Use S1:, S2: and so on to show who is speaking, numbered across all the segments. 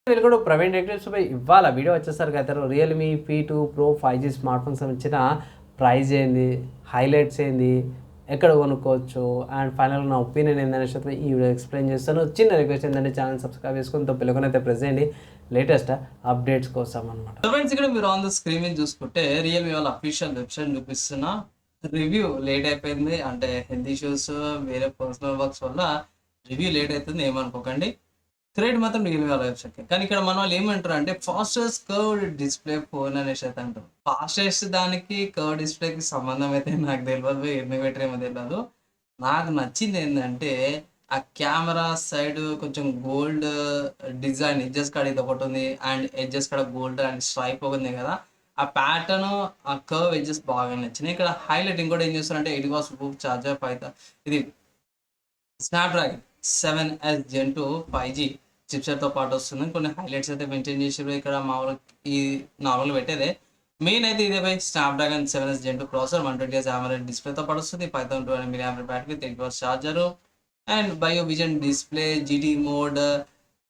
S1: Welcome to Praveen techniques పై ఇవాళ video వచ్చేసరికి అయితే Realme P2 Pro 5G smart phone సంబంధించిన ప్రైస్ ఏంది, హైలైట్స్ ఏంది, ఎక్కడ కొనుక్కోవచ్చు అండ్ ఫైనల్గా నా ఒపీనియన్ ఏందనేసి ఈ వీడియో ఎక్స్ప్లెయిన్ చేస్తాను. చిన్న రిక్వెస్ట్ ఏంటంటే ఛానల్ సబ్స్క్రైబ్ చేసుకుని పిల్లకొని ప్రెస్ చేయండి లేటెస్ట్ అప్డేట్స్ కోసం అనమాట.
S2: ఫ్రెండ్స్, ఇక్కడ మీరు ఆన్ ద స్క్రీన్ మీద చూసుకుంటే రియల్మీ వాళ్ళ అఫీషియల్ వెబ్సైట్ చూపిస్తున్న రివ్యూ లేట్ అయిపోయింది. అంటే హెల్త్ ఇష్యూస్, వేరే పర్సనల్ వర్క్స్ వల్ల రివ్యూ లేట్ అవుతుంది, ఏమనుకోకండి. క్రెడిట్ మాత్రం రియల్మీ వాళ్ళ వెబ్సైట్. కానీ ఇక్కడ మన వాళ్ళు ఏమంటారు అంటే ఫాస్టెస్ట్ కర్వ్డ్ డిస్ప్లే ఫోన్ అనేసి అయితే అంటారు. ఫాస్టెస్ట్ దానికి కర్వ్ డిస్ప్లేకి సంబంధం అయితే నాకు తెలియదు, ఎందుకు పెట్టరేమో తెలియదు. నాకు నచ్చింది ఏంటంటే ఆ కెమెరా సైడ్ కొంచెం గోల్డ్ డిజైన్ ఎడ్జెస్ కాడ ఇది ఒకటి ఉంది, అండ్ ఎడ్జెస్ కాడ గోల్డ్ అండ్ స్ట్రైప్ ఉంది కదా, ఆ ప్యాటర్న్, ఆ కర్వ్ ఎడ్జెస్ బాగా నచ్చినాయి. ఇక్కడ హైలైట్ ఇంకోటి ఏం చేస్తారంటే 8 వాట్స్ ప్రూఫ్ చార్జర్, ఇది స్నాప్డ్రాగన్ 7S Gen 2 5G చిప్సెట్తో పాటు వస్తుంది. కొన్ని హైలైట్స్ అయితే మెయింటైన్ చేసారు. ఇక్కడ మామూలు ఈ నార్మల్ పెట్టేదే మెయిన్ అయితే ఇదే by Snapdragon 7S Gen 2 processor, 120Hz AMOLED డిస్ప్లేతో పాటు వస్తుంది, 5200 mAh battery, 30 watts charger and bio vision display, GT mode,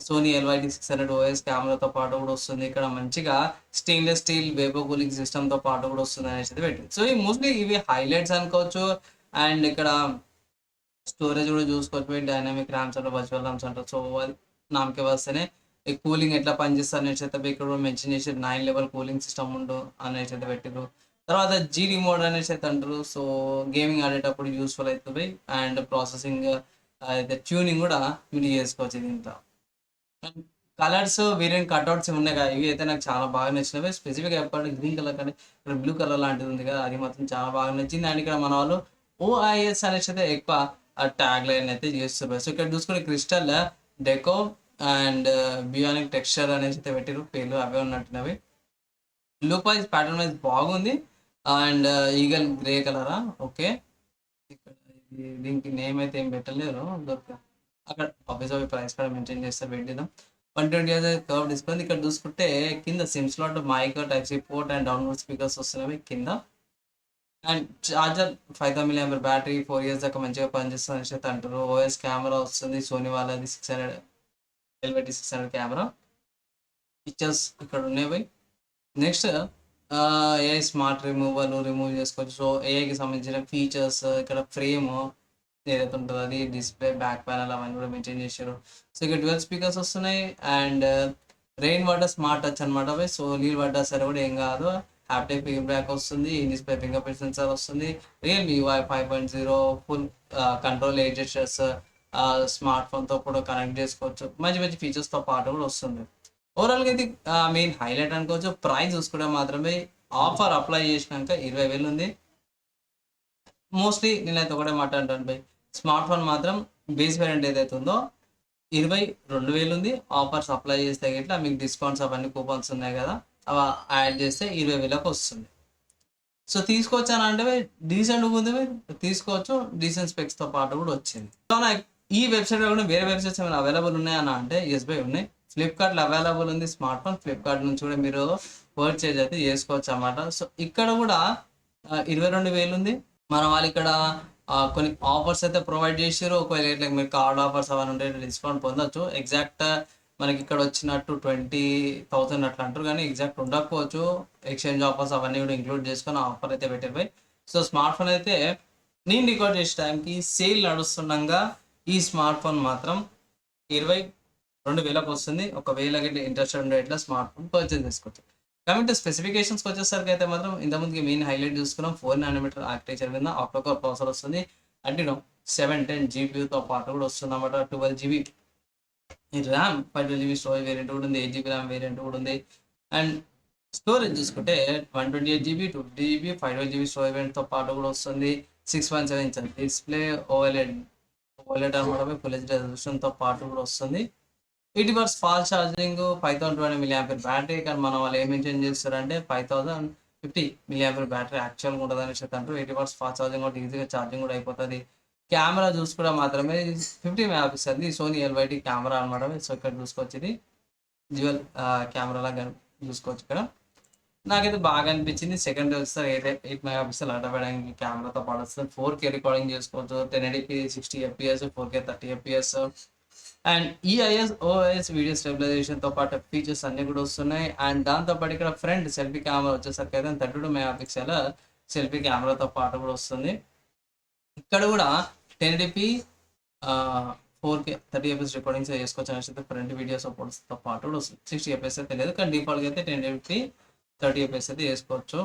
S2: Sony LYT600 OS కెమెరాతో పాటు కూడా వస్తుంది. ఇక్కడ మంచిగా స్టెయిన్లెస్ స్టీల్ వేపర్ కూలింగ్ సిస్టమ్తో పాటు కూడా వస్తుంది అనేసి పెట్టింది. సో ఈ మోస్ట్లీ ఇవి హైలైట్స్ అనుకోవచ్చు. అండ్ ఇక్కడ స్టోరేజ్ కూడా చూసుకోవచ్చు, డైనామిక్ ర్యామ్స్ అంటారు, వర్చువల్ ర్యామ్స్ అంటారు. సో అది నామకే వస్తేనే ఈ కూలింగ్ ఎట్లా పనిచేస్తారు అనేసి అయితే ఇక్కడ మెన్షన్ చేసి 9 లెవెల్ కూలింగ్ సిస్టమ్ ఉండు అనేసి అయితే పెట్టిరు. తర్వాత జీడీ మోడ్ అనేసి అయితే అంటారు. సో గేమింగ్ ఆడేటప్పుడు యూస్ఫుల్ అవుతుంది. అండ్ ప్రాసెసింగ్ అయితే ట్యూనింగ్ కూడా మీరు చేసుకోవచ్చు దీంట్లో. కలర్స్ వేరియంట్ కట్అవుట్స్ ఉన్నాయి కదా, ఇవి అయితే నాకు చాలా బాగా నచ్చినవి. స్పెసిఫిక్గా చెప్పాలంటే గ్రీన్ కలర్ కానీ ఇక్కడ బ్లూ కలర్ లాంటిది ఉంది కదా, అది మాత్రం చాలా బాగా నచ్చింది. అండ్ ఇక్కడ మన వాళ్ళు OIS అనేసి అయితే ఎక్కువ ట్యాగ్ లైన్ అయితే చేస్తున్నారు. సో ఇక్కడ చూసుకునే క్రిస్టల్ డెకో అండ్ బియానిక్ టెక్స్చర్ అనేసి అయితే పెట్టిరు, పేర్లు అవే ఉన్నట్టున్నవి. లుక్ వైజ్ ప్యాటర్న్ వైజ్ బాగుంది. And eagle grey cholera, okay. ఇక్కడ దీనికి నేమ్ అయితే ఏం పెట్టలేరు, అక్కడ ఆఫీస్ ప్రైస్ కూడా మెయింటైన్ చేస్తారు, పెట్టిద్దాం. 120Hz curve display. ఇక్కడ చూసుకుంటే కింద SIM slot, mic, type C port and download speakers వస్తున్నవి కింద. And charger 5000 mAh battery, 4 years దాకా మంచిగా పనిచేస్తుంది అనేసి అయితే అంటారు. OS కెమెరా వస్తుంది, సోనీ వాళ్ళది 600 LYT600 కెమెరా. పిక్చర్స్ ఇక్కడ ఉన్నాయి. నెక్స్ట్ AI స్మార్ట్ రిమూవ్ చేసుకోవచ్చు. సో ఏఐకి సంబంధించిన ఫీచర్స్, ఇక్కడ ఫ్రేమ్ ఏదైతే ఉంటుందో అది, డిస్ప్లే, బ్యాక్ ప్యానల్ అవన్నీ కూడా మెయింటైన్ చేశారు. సో ఇక్కడ 12 స్పీకర్స్ వస్తున్నాయి. And rain water smart touch అనమాట. సో నీళ్ళు పడ్డా సరే కూడా ఏం కాదు, హ్యాప్టిక్ ఫీడ్బ్యాక్ వస్తుంది, in display finger print sensor వస్తుంది, Realme UI 5.0 full control aid gestures, smart ఫోన్తో కూడా కనెక్ట్ చేసుకోవచ్చు, మంచి మంచి ఫీచర్స్తో పాటు కూడా వస్తుంది. ఓవరాల్గా ఇది మెయిన్ హైలైట్ అనుకోవచ్చు. ప్రైస్ చూసుకుంటే మాత్రమే ఆఫర్ అప్లై చేసినాక 20,000 ఉంది. మోస్ట్లీ నేనైతే ఒకటే మాట్లాడతాను బై, స్మార్ట్ ఫోన్ మాత్రం బేస్ వేరియంట్ ఏదైతే ఉందో 22,000 ఉంది. ఆఫర్స్ అప్లై చేస్తే గిట్లా మీకు డిస్కౌంట్స్ అవన్నీ కూపన్స్ ఉన్నాయి కదా, అవి యాడ్ చేస్తే 20,000కి వస్తుంది. సో తీసుకోవచ్చు అని అంటే డీసెంట్గా ఉంది, తీసుకోవచ్చు. డీసెంట్ స్పెక్స్తో పాటు కూడా వచ్చింది. సో ఈ వెబ్సైట్ కూడా వేరే వెబ్సైట్స్ ఏమైనా అవైలబుల్ ఉన్నాయని అంటే ఎస్ బై ఉన్నాయి. ఫ్లిప్కార్ట్లో అవైలబుల్ ఉంది స్మార్ట్ ఫోన్. ఫ్లిప్కార్ట్ నుంచి కూడా మీరు పర్చేజ్ అయితే చేసుకోవచ్చు అన్నమాట. సో ఇక్కడ కూడా 22,000 ఉంది. మన వాళ్ళు ఇక్కడ కొన్ని ఆఫర్స్ అయితే ప్రొవైడ్ చేసారు. ఒకవేళ ఇట్లా మీరు కార్డ్ ఆఫర్స్ అవన్నీ ఉంటే డిస్కౌంట్ పొందొచ్చు. ఎగ్జాక్ట్ మనకి ఇక్కడ వచ్చినట్టు 20,000 అట్లా అంటారు, కానీ ఎగ్జాక్ట్ ఉండకపోవచ్చు. ఎక్స్చేంజ్ ఆఫర్స్ అవన్నీ కూడా ఇంక్లూడ్ చేసుకొని ఆఫర్ అయితే పెట్టిపోయి. సో స్మార్ట్ ఫోన్ అయితే నేను రికార్డ్ చేసే టైంకి సేల్ నడుస్తుండగా ఈ స్మార్ట్ ఫోన్ మాత్రం 22,000కి వస్తుంది. ఒకవేళ ఇంట్రెస్టెడ్ ఉండే ఇట్లా స్మార్ట్ ఫోన్ పర్చేజ్ చేసుకోవచ్చు. కాబట్టి స్పెసిఫికేషన్స్కి వచ్చేసరికి అయితే మాత్రం ఇంతకుముందుకి మెయిన్ హైలైట్ చూసుకున్నాం. 4nm ఆర్కిటెక్చర్ మీద ఆక్టోకోర్ ప్రాసెసర్ వస్తుంది. Adreno 710 GPUతో పాటు కూడా వస్తుంది అన్నమాట. 12GB RAM, 512GB storage variant కూడా ఉంది, 8GB ర్యామ్ వేరియంట్ కూడా ఉంది. అండ్ స్టోరేజ్ చూసుకుంటే 128GB, 250GB, 512GB స్టోరేజ్ వేరియంట్తో పాటు కూడా వస్తుంది. 6.7 inch డిస్ప్లే, OLED అనమాట, ఫుల్ హెచ్డీ రెజల్యూషన్తో పాటు కూడా వస్తుంది. 80 watts fast charging, 5200 mAh battery. కానీ మనం వాళ్ళు ఏం మెయింటైన్ చేస్తారంటే 5050 mAh బ్యాటరీ యాక్చువల్గా ఉంటుంది అనేసి అంటారు. 80 వాట్స్ ఫాస్ట్ ఛార్జింగ్ కూడా ఈజీగా ఛార్జింగ్ కూడా అయిపోతుంది. కెమెరా చూసుకుంటే మాత్రమే 50 MP సోనీ LYT కెమెరా అనమాట. సో ఇక్కడ చూసుకోవచ్చు, ఇది డ్యూయల్ కెమెరా లాగా చూసుకోవచ్చు. ఇక్కడ నాకైతే బాగా అనిపించింది. సెకండ్ వస్తారు 8 MP అడ్డపడడానికి కెమెరాతో పాటు వస్తుంది. 4K రికార్డింగ్ చేసుకోవచ్చు, 1080p 60 FPS, 4K 30 FPS. And ఈ ఓఎస్ వీడియో స్టెబిలైజేషన్తో పాటు ఫీచర్స్ అన్ని కూడా వస్తున్నాయి. అండ్ దాంతోపాటు ఇక్కడ ఫ్రంట్ సెల్ఫీ కెమెరా వచ్చేసరికి అయితే 32 మెగా పిక్సెల్ సెల్ఫీ కెమెరాతో పాటు కూడా వస్తుంది. ఇక్కడ కూడా 1080p 4K 30 fps రికార్డింగ్స్ చేసుకోవచ్చు అనేసి ఫ్రంట్ వీడియో సపోర్ట్స్తో పాటు కూడా వస్తుంది. 60 fps అయితే లేదు, కానీ డిఫాల్ట్గా అయితే 1080p 30 fps అయితే చేసుకోవచ్చు.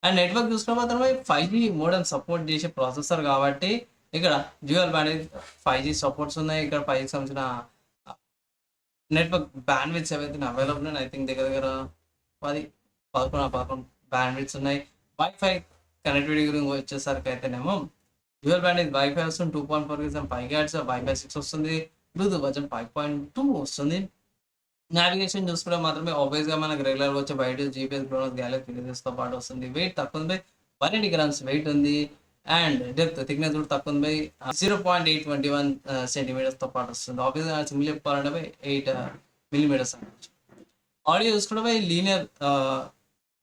S2: అండ్ నెట్వర్క్ చూసుకున్న మాత్రమే 5G మోడెమ్ సపోర్ట్ చేసే ప్రాసెసర్ కాబట్టి ఇక్కడ డ్యూయల్ బ్యాండ్ 5G సపోర్ట్స్ ఉన్నాయి. ఇక్కడ 5Gకి సంబంధించిన నెట్వర్క్ బ్యాండ్ విడ్స్ ఏవైతే అవైలబుల్ ఉన్నాయి, ఐ థింక్ దగ్గర 11 బ్యాండ్ విడ్స్ ఉన్నాయి. వైఫై కనెక్టివిటీ గురించి వచ్చేసరికి అయితేనేమో డ్యూయల్ బ్యాండ్ వైఫై వస్తుంది 2.4 GHz, వైఫై 6 వస్తుంది, బ్లూటూత్ వర్జన్ 5.2 వస్తుంది. నావిగేషన్ చూసుకుంటే మాత్రమే ఆబ్వియస్గా మనకు రెగ్యులర్గా వచ్చే బయట జీపీఎస్ గ్రోనస్ గ్యాలక్సీతో పాటు వస్తుంది. వెయిట్ తక్కువ ఉంది, 180 grams వెయిట్ ఉంది. అండ్ డెప్త్ థిక్నెస్ కూడా తక్కువ ఉంది, 0.821 సెంటీమీటర్స్తో పాటు వస్తుంది. ఆబ్వియస్గా సింపుల్ చెప్పుకోవాలంటే 8 millimeters అనవచ్చు. ఆడియో చూసుకుంటే లీనియర్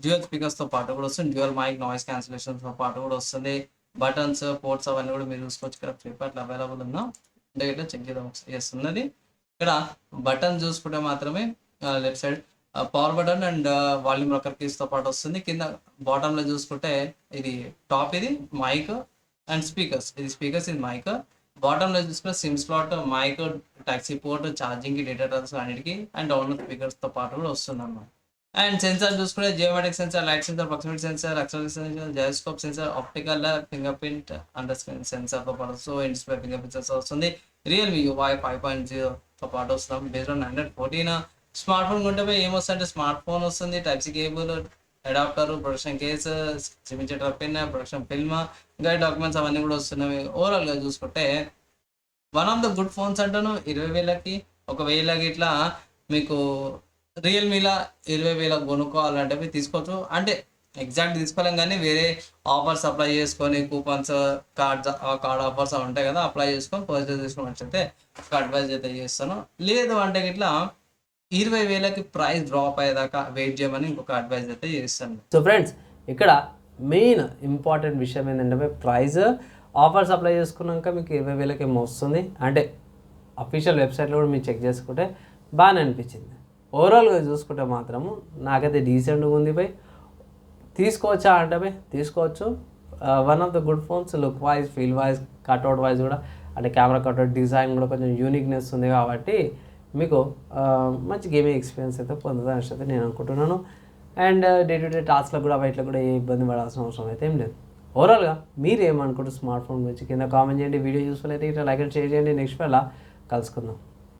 S2: డ్యూయల్ స్పీకర్స్తో పాటు కూడా వస్తుంది. డ్యూయల్ మైక్ నాయిస్ క్యాన్సిలేషన్తో పాటు కూడా వస్తుంది. బటన్స్ పోర్ట్స్ అవన్నీ కూడా మీరు చూసుకోవచ్చు. ఇక్కడ ఫ్లిప్కార్ట్లో అవైలబుల్ ఉన్నా అంటే ఇట్లా చెక్ చేస్తున్నది. ఇక్కడ బటన్ చూసుకుంటే మాత్రమే left side power button and volume rocker కీస్తో పాటు వస్తుంది. కింద బాటంలో చూసుకుంటే ఇది టాప్, ఇది మైక్ అండ్ స్పీకర్స్, ఇది స్పీకర్స్, ఇది మైక్. బాటంలో చూసుకుంటే SIM slot, mic, type C port, ఛార్జింగ్కి, డేటా ట్రాన్స్ఫర్ అన్నిటికీ అండ్ డౌన్లోడ్ స్పీకర్స్తో పాటు కూడా వస్తుంది అన్నమాట. అండ్ సెన్సార్ చూసుకుంటే geometric sensor, light sensor, proximity sensor, acceleration sensor, gyroscope sensor, optical finger print under screen సెన్సార్తో పాటు డిస్ప్లే ఫింగర్ ప్రింట్ సెన్సార్ వస్తుంది. రియల్మీ UI 5.0తో పాటు వస్తున్నాం. బేస్డ్ ఆన్ 114 స్మార్ట్ ఫోన్ కొంటే ఏమొస్తుందంటే స్మార్ట్ ఫోన్ వస్తుంది, type C cable, adapter, production case, signature pin, production film, guide documents అవన్నీ కూడా వస్తున్నాయి. ఓవరాల్గా చూసుకుంటే one of the good phones అంటాను. 20,000కి ఒకవేళ ఇట్లా మీకు రియల్మీలో 20,000 కొనుక్కోవాలంటే మీరు తీసుకోవచ్చు. అంటే ఎగ్జాక్ట్ తీసుకోలేం, కానీ వేరే ఆఫర్స్ అప్లై చేసుకొని కూపన్స్, కార్డ్ ఆఫర్స్ ఉంటాయి కదా, అప్లై చేసుకొని పర్చేస్ చేసుకోవచ్చు. ఒక అడ్వైజ్ అయితే చేస్తాను. లేదు అంటే ఇట్లా 20,000కి ప్రైస్ డ్రాప్ అయ్యేదాకా వెయిట్ చేయమని ఇంకొక అడ్వైజ్ అయితే చేస్తాను.
S1: సో ఫ్రెండ్స్, ఇక్కడ మెయిన్ ఇంపార్టెంట్ విషయం ఏంటంటే ప్రైస్ ఆఫర్స్ అప్లై చేసుకున్నాక మీకు 20,000కి ఏమో వస్తుంది. అంటే అఫీషియల్ వెబ్సైట్లో కూడా మీరు చెక్ చేసుకుంటే బాగానే అనిపించింది. ఓవరాల్గా చూసుకుంటే మాత్రము నాకైతే డీసెంట్గా ఉంది. పోయి తీసుకోవచ్చా అంటే తీసుకోవచ్చు. One of the good phones, look wise, feel wise, cutout wise కూడా, అంటే కెమెరా కట్అవుట్ డిజైన్ కూడా కొంచెం యూనిక్నెస్ ఉంది కాబట్టి మీకు మంచి గేమింగ్ ఎక్స్పీరియన్స్ అయితే పొందుతానని అయితే నేను అనుకుంటున్నాను. అండ్ డే టు డే టాస్క్లో కూడా వాటిలో కూడా ఏ ఇబ్బంది పడాల్సిన అవసరం అయితే ఏం లేదు. ఓవరాల్గా మీరు ఏమనుకుంటారు స్మార్ట్ ఫోన్ గురించి కింద కామెంట్ చేయండి. వీడియో యూస్ఫుల్ అయితే ఇట్లా లైక్ అండ్ షేర్ చేయండి. నెక్స్ట్ వేళ కలుసుకుందాం.